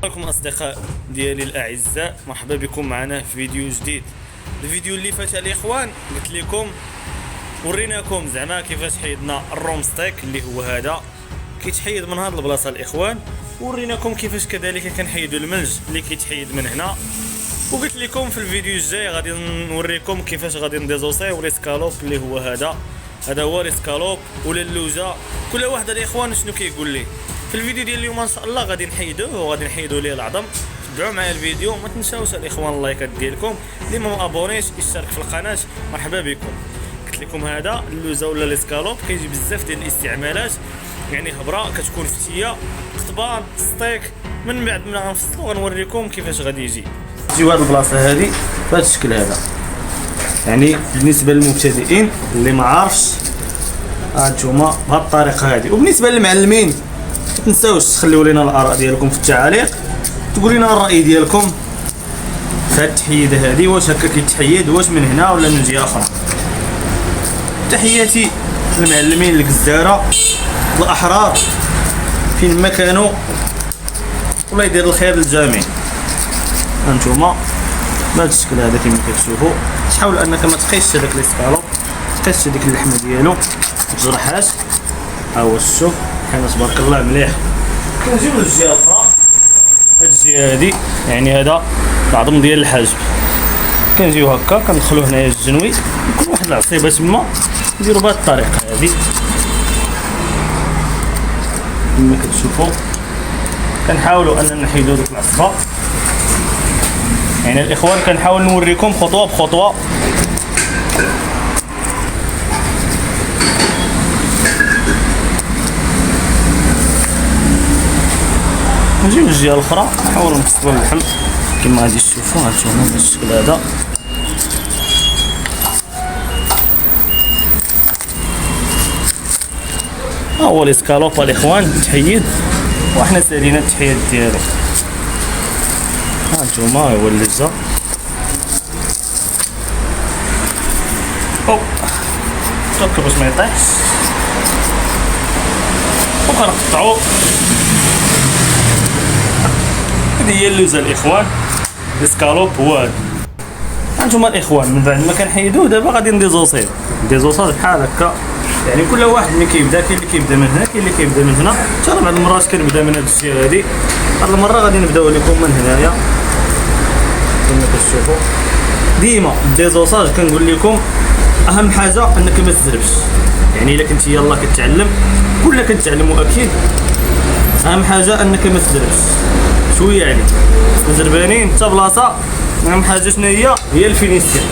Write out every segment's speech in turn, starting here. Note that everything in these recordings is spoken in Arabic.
لكم اصدقاء ديالي الاعزاء، مرحبا بكم معنا في فيديو جديد. الفيديو اللي فات الاخوان قلت لكم وريناكم زعما كيفاش حيدنا الروم ستيك اللي هو هذا كيتحيد من هذه البلاصه الاخوان، وريناكم كيفاش كذلك كنحيدوا الملج اللي كيتحيد من هنا، وقلت لكم في الفيديو الجاي غادي نوريكم كيفاش غادي نديزوسيو ليسكالوب اللي هو هذا هو ليسكالوب ولا اللوزه. كل واحد الاخوان شنو كيقول لي في الفيديو ديال اليوم ان شاء الله غادي نحيدوه وغادي نحيدوا ليه العظم. تبعوا معايا الفيديو، ما تنساوش الاخوان اللايكات ديالكم، اللي ما ابونيش يشترك في القناه مرحبا بكم. قلت لكم هذا اللوزه ولا ليسكالوب كيجي بزاف ديال الاستعمالات، يعني هبره كتكون فتيه قطبان ستيك. من بعد ما غنفصلوا غنوريكم كيفاش غادي يجي هاد البلاصه هذه بهذا الشكل هذا. يعني بالنسبه للمبتدئين اللي ما عارفش هانتوما بهذه الطريقه هذه، وبالنسبه للمعلمين ما تنساوش تخليو لنا الاراء ديالكم في التعاليق، تقولوا لنا الراي ديالكم في هذه التحييده هذه، واش هكا كيتحيد واش من هنا ولا من جهه اخرى. تحياتي للمعلمين الجزاره الاحرار فين ما كانوا، الله يدير الخير للجميع. هانتوما بهذا الشكل هذا كما كتشوفوا، تحاول انك ما تقيسش هذاك ليسكالوب، تقيس هذيك اللحمه ديالو ما تجرحهاش. ها هو الشوف حنا تبارك الله مليح. كنجيو للجهه الاخرى، هاد الجهه هادي يعني هذا العظم ديال الحاجب، كنجيو هكا كندخلو هنايا الجنوي، يكون واحد العصيبه تما، نديرو بهاد الطريقه هادي كما كتشوفوا. كنحاولوا اننا نحيدو ديك العصبه، يعني الاخوان كنحاول نوريكم خطوه بخطوه. نجيو للجهه الاخرى نحاولوا نفصلوا اللحم كما غادي تشوفوا. هانتوما بهذا الشكل هذا ها هو ليسكالوب الاخوان تحيد، وحنا سالينا التحييد ديالو. هانتوما هو اللجه تركب باش ما يطيحش، وكنقطعو. هذه هي اللوزه الاخوان، ليسكالوب هو هذا. هانتوما الاخوان من بعد ما كنحيدوه دابا غادي نديزوسيو بحال هكا، يعني كل واحد ملي كيبدا، كاين اللي كيبدا من هنا، كاين اللي كيبدا من هنا. حتى بعض المرات كنبدا من هاد الجهه هادي، هاد المره غادي نبداو لكم من هنايا كما كتشوفوا. ديما الديزوساج كنقول لكم اهم حاجه انك ما تزربش، يعني الا كنتي يلاه كتعلم كلنا كنتعلموا اكيد، اهم حاجه انك ما تزربش شويه، يعني زربانين حتى بلاصه. اهم حاجه شنو هي الفينيسيون،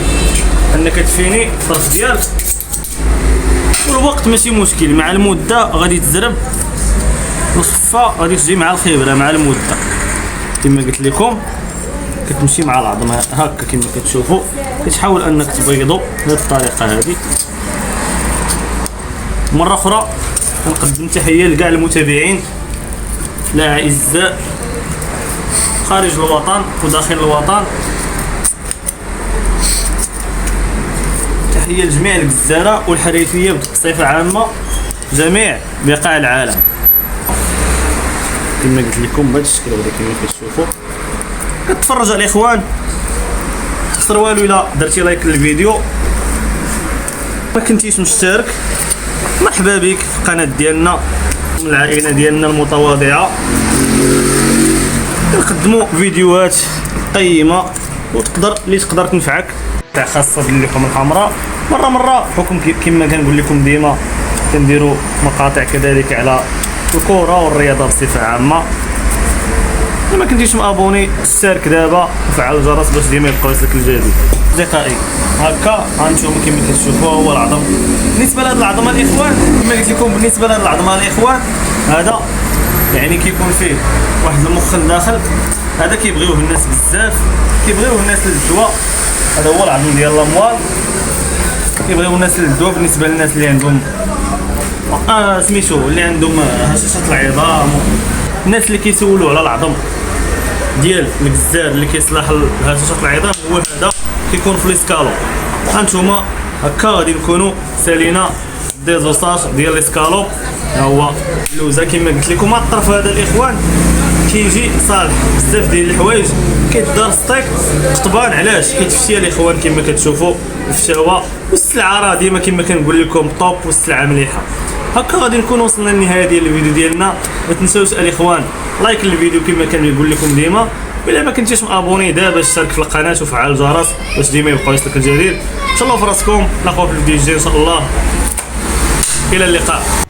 انك تفيني الطرف ديالك، والوقت ماشي مشكل، مع المده غادي تزرب الخفه، غادي تجي مع الخبره مع المده. كما قلت لكم كتمشي مع العظم هكا كما كتشوفوا، كتحاول انك تبيضو بهذه الطريقه هذه. مره اخرى كنقدم تحيه لكاع المتابعين الاعزاء خارج الوطن وداخل الوطن، تحيه لجميع الجزاره والحريفيه بصفه عامه، جميع بقاع العالم. كما قلت لكم بهذا الشكل هذا كما كتشوفوا. كتفرج على الاخوان خسر والو الا درتي لايك للفيديو. ما كنتيش مشترك مرحبا بك في القناه ديالنا من العائله ديالنا المتواضعه، كنقدموا فيديوهات قيمه اللي تقدر تنفعك، تاع خاصه باللحوم الحمراء. مره بحكم كما كنقول لكم ديما كنديروا مقاطع كذلك على الكره والرياضه بصفه عامه. إلا ما كنتيش مابوني اشترك دابا وفعل الجرس باش ديما يبقى يوصلك الجديد. اصدقائي هكا هانتوما كما كتشوفوا هو العظم. بالنسبه لهاد العظمه الاخوان كما قلت لكم، بالنسبه لهاد العظمه الاخوان هذا يعني كيكون فيه واحد المخ داخل، هذا كيبغيوه الناس بزاف، كيبغيوه الناس للدواء. هذا هو العظم ديال الاموال، كيبغيوه الناس للدواء. بالنسبه للناس اللي عندهم سميتو اللي عندهم هشاشه العظام، الناس اللي كيسولوا على العظم ديال الجزار اللي كيصلح لهشاشه العظام، هو هذا كيكون في ليسكالوب. هانتوما هكا غادي نكونوا سالينا ديزوساج ديال ليسكالوب. ها هو اللوزه كما قلت لكم. هاد الطرف هذا الاخوان كيجي صالح بزاف ديال الحوايج. كيدار ستيك قطبان، علاش؟ حيت فتيه الاخوان كما كتشوفوا الفتاوى والسلعه راه ديما كما كنقول لكم طوب والسلعه مليحه. هكا غادي نكون وصلنا للنهايه ديال الفيديو ديالنا. ما تنساوش الاخوان لايك الفيديو كما كنقول لكم ديما، الا ما كنتيش مابوني دابا اشترك في القناه وفعل الجرس باش ديما يبقى يوصلك الجديد. ان شاء الله في راسكم، نلقاو في الفيديو الجاي ان شاء الله. الى اللقاء.